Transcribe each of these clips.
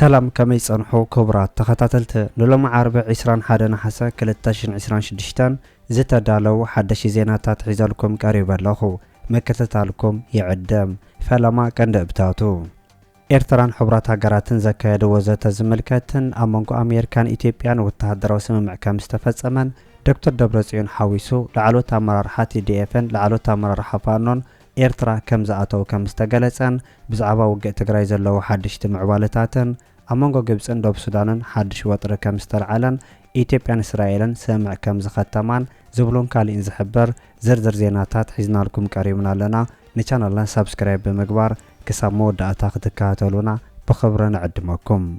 سلام كمي صنحو كبرات تخطاتلت نلوم عرب 21 نحاسة 2026 زتا دالو حدش زيناتات حيزالكم قريبا لخو مكتتالكم يعدم فلما كند ابتاتو ኤርትራን ሕብራት ሃገራትን ዘካየደ ወዘተ ዝምልከትን ኣመንጎ ኣሜሪካን ኢትዮጵያን ወተሃደራዊ ስምምዕ ከም ዝተፈጸመን ዶክተር ደብረጽዮን ሓዊሱ ላዕሎት ኣመራርሓ TDF-ን ላዕሎት ኣመራርሓ ፋኖን ኤርትራ ከም ዝኣተው ከም ዝተገለጸን ብዛዕባ ውግእ ትግራይ ዘለዎ ሓድሽቲ ምዕባለታትን ኣመንጎ ግብፅን ደቡብ ሱዳንን ሓድሽ ወጥሪ ከም ዝተልዓለን ኢትዮጵያን እስራኤልን ስምምዕ ከም ዝኸተማን ዝብሉን ካልእን ዝሕበር ዝርዝር ዜናታት ሒዝናልኩም ቀሪብና ኣለና ንቻናልና ሰብስክራይብ ብምግባር كسب مودة تكاتلونا بخبرنا نعدمكم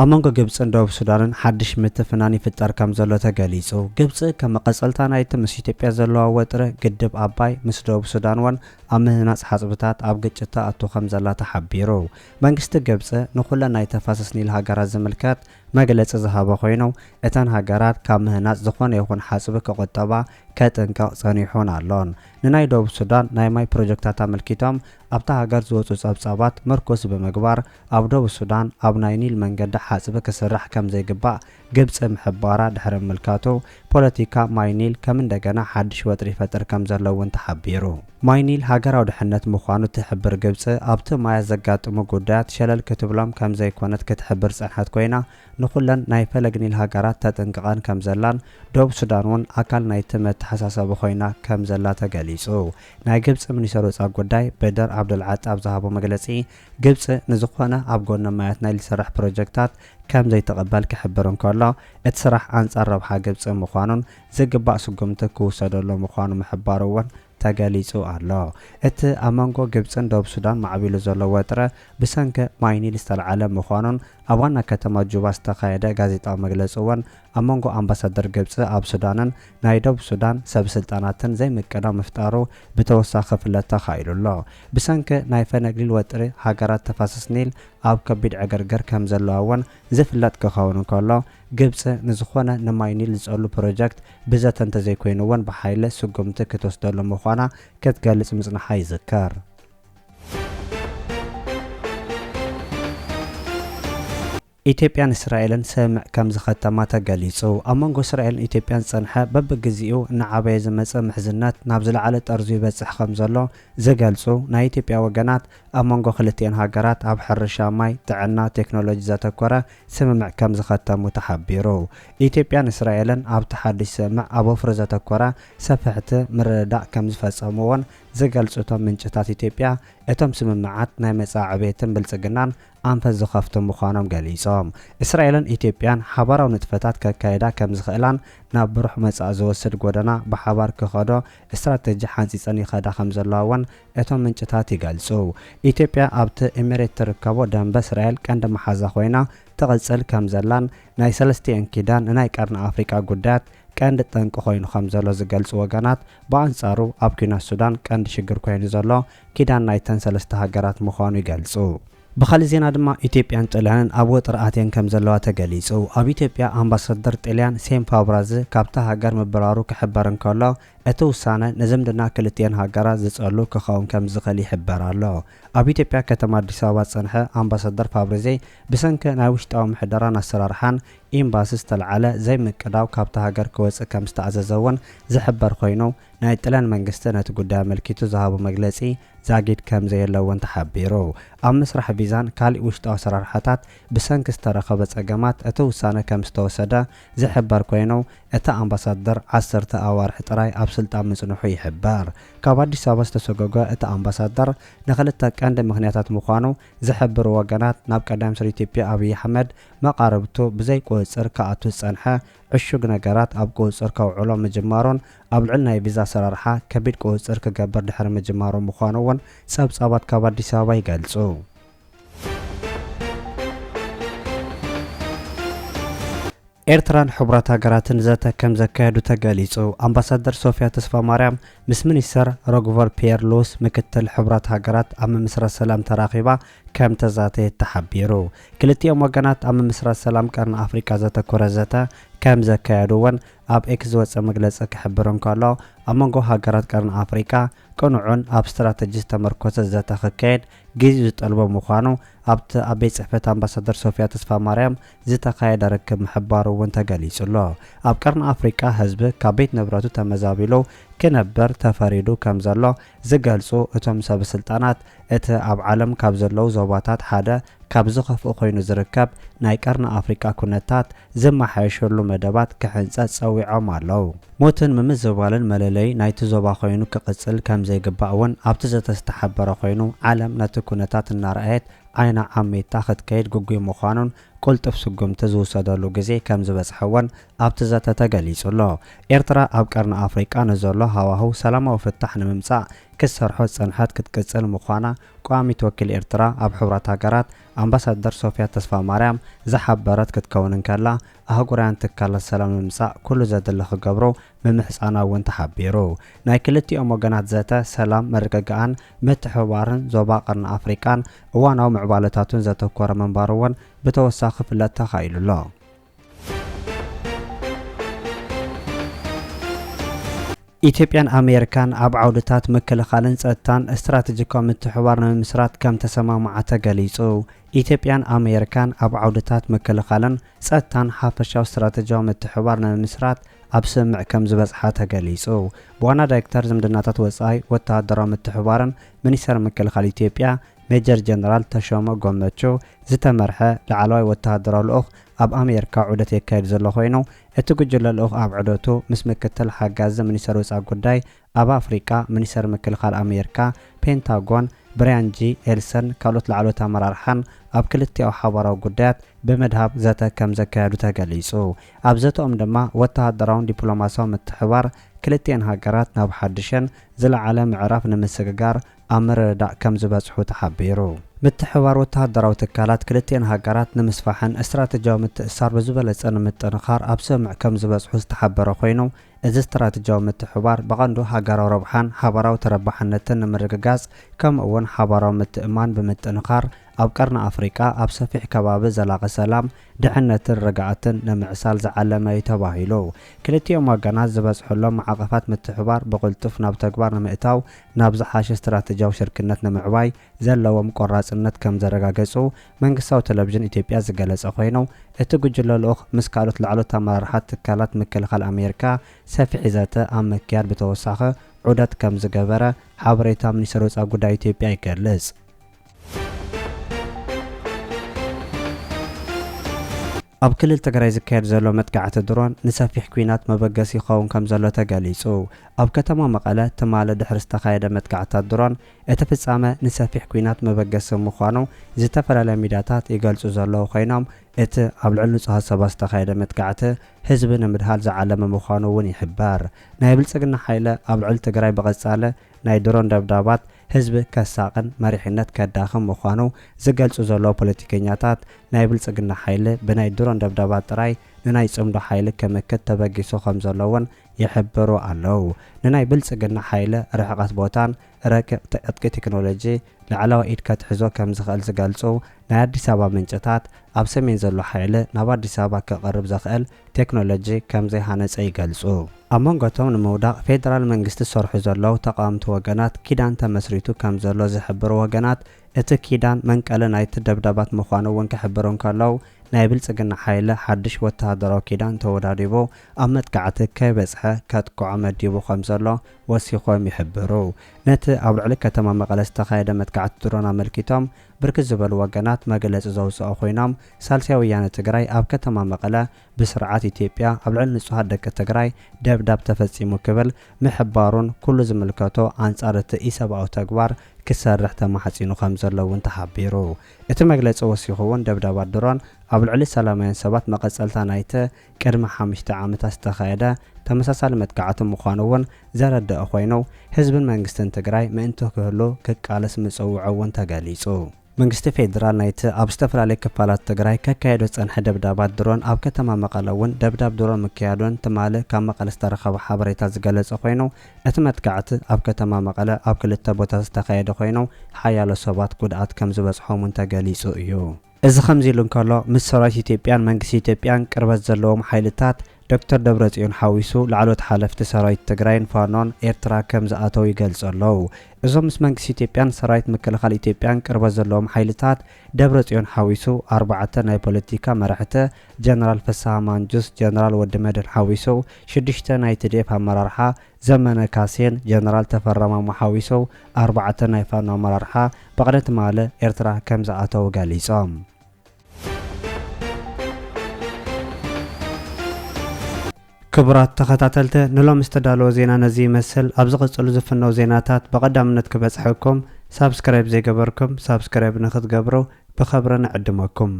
أمانغو جبسن دوب سودان حدش متفناني في التركم زلو تجاليسو جبس كما قصلتنا يتم سيتبيا زلو وتر قدب أباي مس دوب سودان وان أمه ناس حسبتات أبجتة أتو خمزة تحبيرو منجست جبس نقولنا يتفاسسني الهجرات زملكات مجلس ذهاب خوينو اتن هجرات كامه ناس زخون يكون حسب كقطبة كتنكا صنيحون علون نناي دوب سودان ناي ماي بروجكتات ملكيتهم أبتا هجر زوجو صابصابات مركز بمجبار أب دوب السودان أب ناينيل منجد حسب كسرح كم زي جبا جبس محبارة دحر ملكاتو بوليتيكا ماينيل كمن دجنا حدش وتري فتر كم زلو انت حبيرو ماينيل هاجر أو دحنت مخانو تحبر جبس أبت ما يزجات مجودات شلل كتبلام كم زي كونت كتحبر صحات كوينا نقولن ناي فلقني الهاجرات تتنقان كم زلان دوب سودانون أكل نايتمت حساسة بخوينا كم زلات جاليسو ناي جبس من يسروس أقوداي بدر عبد العات أبزهابو مجلسي جبس نزخونا أبقونا ما يتنايل سرح بروجكتات كم زي تقبل كحبرون كلا اتسرح أنصار ربح جبس مخانون زجباء سقمتك وسدلو مخانو محباروان تجاليسو الله ات أمانغو جبسن دوب سودان معبيلو زلو وتره بسنك ماينيل استلعالم مخانون أوانا كتما جواز تقايدة غازيطا مجلسوان أمانغو أمباسادر جبس أب سودانن ناي دوب سودان سب سلطاناتن زي مكنا مفتارو بتوسع خفلة تخايل الله بسنك ناي فنقليل وتره هاجرات تفاسسنيل أب كبيد عجرجر كم زلوان زفلات كخاونو كلا جبس نزخونا نماينيل زقلو بروجكت بزات انت زي كوينوان بحايلة سقمتك توصدر لمخانا كتقالس مزنا حي ذكر ኢትዮጵያን እስራኤልን ስምዕ ከም ዝኸተማ ተገሊጹ ኣመንጎ እስራኤልን ኢትዮጵያን ጸንሐ በብግዚኡ ንዓበየ ዝመጸ ምሕዝነት ናብ ዝለዓለ ጠርዙ ይበጽሕ ከም ዘሎ ዝገልጹ ናይ ኢትዮጵያ ወገናት ኣመንጎ ክልቲአን ሃገራት ኣብ ሕርሻ ማይ ጥዕና ቴክኖሎጂ ዘተኮረ ስምምዕ ከም ዝኸተሙ ተሓቢሩ ኢትዮጵያን እስራኤልን ኣብ ተሓድሽ ስምዕ ኣብ ወፍሪ ዘተኮረ ሰፍሕቲ ምርድዳእ ከም ዝፈጸሙዎን ዝገልጹቶም ምንጭታት ኢትዮጵያ እቶም ስምምዓት ናይ መጻዕቤትን ብልጽግናን أنفذ زخافت مخانم جاليسام إسرائيل إثيوبيان حبارو نتفتات ككايدا كم زخيلان نبرح مسأزو سد قدنا بحبار كخدا استراتيجي حنسي صني خدا خمس لاوان اتم من جتاتي جالسو إثيوبيا أبت إمارات تركبو دم بإسرائيل كان دم حزة خوينا تغسل كم زلان ناي سلستي انكيدان ناي كارن أفريقيا قدات كان دتنك خوين خمسة لز جالس وجنات بانصارو أبكينا السودان كان شجر كوين زلا كيدان نايتن سلستها جرات مخانو جالسو بخالي زينا دما إثيوبيان طلعن أبو طرقاتين كم زلوا تجليسو أبي إثيوبيا أمباسادر طلعن سيم فابراز كابتا هاجر مبرارو كحبرن كلا أتو سنة نزم دنا كلتين هاجرا زسألو كخاون كم زخلي حبر الله أبي إثيوبيا كتمر دساوات سنها أمباسادر فابرزي بسنك ناوشت أو محدران السرارحان إن باسس تلعلا زي مكداو كابتا هاجر كويس كم استعززون زحبر خوينو نايتلان منجستنا تقدام ملكيتو ذهبوا مجلسي زاجد كم زي اللون تحبيرو أم مسرح بيزان كالي وشت أسرار حتات بسنك استرخبت أجمات أتو سنة كم استوسدا زحبر كوينو أتا أمباسادر 10 أوار حتراي أبسلت أمسنحو يحبار كابادي سابس تسوغوغا أتا أمباسادر نخلتك عند مغنياتات مخانو زحبر وغنات ناب قدام سر إثيوبيا أبي أحمد ما قاربتو بزي كويسر كأتو سنحة عشوق نجارات أب كويسر كوعلوم مجمارون أبلعلنا يبيزا سرارحة كبير كويسر كجبر دحر مجمارون مخانوون سابات كابادي سابا يقلسو ኤርትራን ሕብራት ሃገራትን ዘተ ከም ዘካየዱ ተገሊጹ አምባሳደር ሶፊያ ተስፋ ማርያም ምስ ሚኒስተር ሮግቨር ፒየርሎስ ምክትል ሕብራት ሃገራት ኣብ ምስራት ሰላም ተራኺባ ከም ተዛተ ተሓቢሩ ክልቲኦም ወገናት ኣብ ምስራት ሰላም ቀርኒ ኣፍሪካ ዘተኮረ ዘተ ከም ዘካየዱውን ኣብ ኤክስ ዝወፀ መግለፂ ክሕብር እንከሎ ኣብ መንጎ ሃገራት ቀርኒ ኣፍሪቃ ቅኑዑን ኣብ ስትራቴጂ ዝተመርኮሰ ዘተኸካየድ ጊዜ ዝጠልቦ ምዃኑ ኣብቲ ኣብ ቤት ጽሕፈት ኣምባሳደር ሶፊያ ተስፋ ማርያም ዝተኻየደ ርክብ ምሕባሩ እውን ተገሊጹሎ። ኣብ ቀርኒ ኣፍሪቃ ህዝቢ ካብ ቤት ንብረቱ ተመዛቢሉ ክነበር ተፈሪዱ ከም ዘሎ ዝገልጹ እቶም ሰበስልጣናት እቲ ኣብ ዓለም ካብ ዘለዉ ዞባታት ሓደ ካብ ዝኸፍኡ ኮይኑ ዝርከብ ናይ ቀርኒ ኣፍሪቃ ኩነታት ዝመሓየሸሉ መደባት ክሕንፀት ፀዊዖም ኣለዉ። ሞትን ምምዝባልን መለለይ ናይቲ ዞባ ኮይኑ ክቕፅል ከም ዘይግባእ እውን ኣብቲ ዘተስተሓበረ ኮይኑ ዓለም ነቲ ኩነታት እናርአየት ዓይና ዓሜታ ክትከይድ ጉጉይ ምዃኑን ቁልጥፍ ስጉምቲ ዝውሰደሉ ግዜ ከም ዝበፅሐ እውን ኣብቲ ዘተ ተገሊጹሎ። ኤርትራ ኣብ ቀርኒ ኣፍሪቃ ንዘሎ ሃዋህው ሰላማዊ ፍታሕ ንምምጻእ ክሰርሖ ፀንሐት ክትቅፅል ምዃና ቋሚት ወኪል ኤርትራ ኣብ ሕብራት ሃገራት ኣምባሳደር ሶፊያ ተስፋ ማርያም ዝሓበረት ክትከውን እንከላ ኣህጉራውያን ትካላት ሰላም ንምምጻእ ኩሉ ዘድሊ ክገብሩ ብምሕፃና እውን ተሓቢሩ። ናይ ክልቲኦም ወገናት ዘተ ሰላም መርግጋእን ምትሕብባርን ዞባ ቀርኒ ኣፍሪቃን እዋናዊ ምዕባለታቱን ዘተኮረ መንባሩ እውን ብተወሳኺ ፍለጥ ተኻኢሉሎ። ኢትዮጵያን ኣሜሪካን ኣብ ዓውድታት ምክልኻልን ጸጥታን ስትራቴጂካዊ ምትሕብባር ንምስራት ከም ተሰማምዓ ተገሊጹ። ኢትዮጵያን ኣሜሪካን ኣብ ዓውድታት ምክልኻልን ጸጥታን ሓፈሻዊ ስትራቴጂያዊ ምትሕብባር ንምስራት ኣብ ስምዕ ከም ዝበጽሓ ተገሊጹ። ብዋና ዳይሬክተር ዝምድናታት ወጻኢ ወተሃደራዊ ምትሕብባርን ሚኒስተር ምክልኻል ኢትዮጵያ ሜጀር ጀነራል ተሾመ ጎመቹ ዝተመርሐ ላዕለዋይ ወተሃደራዊ ልኡኽ ኣብ ኣሜሪካ ዑደት የካየድ ዘሎ ኮይኑ እቲ ጉጅለ ልኡኽ ኣብ ዑደቱ ምስ ምክትል ሓጋዚ ሚኒስተር ወጻኢ ጉዳይ ኣብ ኣፍሪቃ ሚኒስተር ምክልኻል ኣሜሪካ ፔንታጎን ብራያን ጂ ኤልሰን ካልኦት ላዕለዎት ኣመራርሓን ኣብ ክልቲኡ ሓባራዊ ጉዳያት ብምድሃብ ዘተ ከም ዘካየዱ ተገሊጹ። ኣብ ዘተኦም ድማ ወተሃደራውን ዲፕሎማስያዊ ምትሕብባር ክልቲአን ሃገራት ናብ ሓድሽን ዝለዓለ ምዕራፍ ንምስግጋር ኣብ ምርድዳእ ከም ዝበጽሑ ተሓቢሩ። ምትሕብባር ወተሃደራዊ ትካላት ክልቲአን ሃገራት ንምስፋሕን ስትራቴጂያዊ ምትእስሳር ብዝበለጸ ንምጥንኻር ኣብ ስምዕ ከም ዝበጽሑ ዝተሓበረ ኮይኑ እዚ ስትራቴጂያዊ ምትሕብባር ብቐንዱ ሃገራዊ ረብሓን ሓባራዊ ተረባሕነትን ንምርግጋጽ ከምኡ'ውን ሓባራዊ ምትእማን ብምጥንኻር ኣብ ቀርኒ ኣፍሪቃ ኣብ ሰፊሕ ከባቢ ዘላቒ ሰላም ድሕነትን ርግኣትን ንምዕሳል ዝዓለመ እዩ ተባሂሉ። ክልቲኦም ወገናት ዝበጽሐሎም ማዕቐፋት ምትሕብባር ብቕልጡፍ ናብ ተግባር ንምእታው ናብ ዝሓሸ ስትራቴጂያዊ ሽርክነት ንምዕባይ ዘለዎም ቆራጽነት ከም ዘረጋገጹ መንግስታዊ ቴሌቪዥን ኢትዮጵያ ዝገለጸ ኮይኑ እቲ ጉጅለ ልኡኽ ምስ ካልኦት ላዕለዎት ኣመራርሓት ትካላት ምክልኻል ኣሜሪካ ሰፊሕ ዘተ ኣብ ምክያድ ብተወሳኺ ዑደት ከም ዝገበረ ሓበሬታ ሚኒስትር ወጻኢ ጉዳይ ኢትዮጵያ ይገልጽ። ኣብ ክልል ትግራይ ዝካየድ ዘሎ መጥቃዕቲ ድሮን ንሰፊሕ ኩናት መበገሲ ይኸውን ከም ዘሎ ተገሊጹ። ኣብ ከተማ መቐለ ትማለ ድሕሪ ዝተኻየደ መጥቃዕታት ድሮን እቲ ፍጻመ ንሰፊሕ ኩናት መበገሲ ምዃኑ ዝተፈላለዩ ሚድያታት ይገልጹ ዘለዉ ኮይኖም እቲ ኣብ ልዕሊ ንጹሃት ሰባት ዝተኻየደ መጥቃዕቲ ህዝቢ ንምድሃል ዝዓለመ ምዃኑ እውን ይሕበር። ናይ ብልጽግና ሓይለ ኣብ ልዕሊ ትግራይ ብቐጻለ ናይ ድሮን ደብዳባት ህዝቢ ከሳቕን መሪሕነት ከዳኽም ምዃኑ ዝገልጹ ዘለዉ ፖለቲከኛታት ናይ ብልጽግና ሓይሊ ብናይ ድሮን ደብዳባት ጥራይ ንናይ ጽምዶ ሓይሊ ክምክት ተበጊሱ ከም ዘለውን ይሕብሩ ኣለዉ። ንናይ ብልጽግና ሓይሊ ርሕቐት ቦታን ረቂቕ ዕጥቂ ቴክኖሎጂ ላዕለዋይ ኢድ ከትሕዞ ከም ዝኽእል ዝገልጹ ናይ ኣዲስ ኣበባ ምንጭታት ኣብ ሰሜን ዘሎ ሓይሊ ናብ ኣዲስ ኣበባ ክቐርብ ዘኽእል ቴክኖሎጂ ከም ዘይሃነፀ ይገልጹ። ኣብ መንጎቶም ንምውዳቕ ፌደራል መንግስቲ ዝሰርሑ ዘለዉ ተቃወምቲ ወገናት ኪዳን ተመስሪቱ ከም ዘሎ ዝሕብሩ ወገናት እቲ ኪዳን መንቀለ ናይቲ ደብዳባት ምዃኑ እውን ክሕብሩ እንከለዉ ናይ ብልጽግና ሓይሊ ሓድሽ ወተሃደራዊ ኪዳን ተወዳዲቡ ኣብ መጥቃዕቲ ከይበጽሐ ከጥቅዖ መዲቡ ከም ዘሎ ወሲኾም ይሕብሩ። ነቲ ኣብ ልዕሊ ከተማ መቐለ ዝተኻየደ መጥቃዕቲ ድሮን ኣመልኪቶም ብርክት ዝበሉ ወገናት መግለፂ ዘውፅኦ ኮይኖም ሳልሳይ ወያነ ትግራይ ኣብ ከተማ መቐለ ብስርዓት ኢትዮጵያ ኣብ ልዕሊ ንጹሃት ደቂ ትግራይ ደብዳብ ተፈጺሙ ክብል ምሕባሩን ኩሉ ዝምልከቶ ኣንጻር እቲ ኢሰብኣዊ ተግባር ክሰርሕ ተማሓጺኑ ከም ዘሎ እውን ተሓቢሩ። እቲ መግለፂ ወሲኹ እውን ደብዳባት ድሮን ኣብ ልዕሊ ሰላማውያን ሰባት መቐጸልታ ናይቲ ቅድሚ 5 ዓመታት ዝተኻየደ ተመሳሳሊ መጥቃዕቲ ምዃኑ እውን ዘረድአ ኮይኑ ህዝብን መንግስትን ትግራይ ምእንቲ ክህሉ ክቃለስ ምጽውዑ እውን ተገሊጹ። መንግስቲ ፌደራል ናይቲ ኣብ ዝተፈላለዩ ክፋላት ትግራይ ከካየዶ ጸንሐ ደብዳባት ድሮን ኣብ ከተማ መቐለ እውን ደብዳብ ድሮን ምክያዱን ትማሊ ካብ መቐለ ዝተረኸበ ሓበሬታ ዝገለጸ ኮይኑ እቲ መጥቃዕቲ ኣብ ከተማ መቐለ ኣብ ክልተ ቦታ ዝተኻየደ ኮይኑ ሓያሎ ሰባት ጉድኣት ከም ዝበጽሖም እውን ተገሊጹ እዩ። እዚ ከምዚ ኢሉ እንከሎ ምስ ሰራዊት ኢትዮጵያን መንግስቲ ኢትዮጵያን ቅርበት ዘለዎም ሓይልታት ዶክተር ደብረጽዮን ሓዊሱ ላዕሎት ሓለፍቲ ሰራዊት ትግራይን ፋኖን ኤርትራ ከም ዝኣተው ይገልጹ ኣለው። እዞም ምስ መንግስቲ ኢትዮጵያን ሰራዊት ምክልኻል ኢትዮጵያን ቅርበት ዘለዎም ሓይልታት ደብረጽዮን ሓዊሱ 4 ናይ ፖለቲካ መራሕቲ ጀነራል ፍስሐ ማንጁስ፣ ጀነራል ወዲመድህን ሓዊሱ 6 ናይ TDF ኣመራርሓ ዘመነ ካሴን ጀነራል ተፈራ ማሞ ሓዊሱ 4 ናይ ፋኖ ኣመራርሓ በቅደት ማለ ኤርትራ ከም ዝኣተው ገሊጾም። ክቡራት ተኸታተልቲ ንሎም ዝተዳለወ ዜና ነዚ ይመስል። ኣብ ዝቕጽሉ ዝፍነው ዜናታት በቐዳምነት ክበጽሐኩም ሳብስክራይብ ዘይገበርኩም ሳብስክራይብ ንኽትገብሩ ብኸብሪ ንዕድመኩም።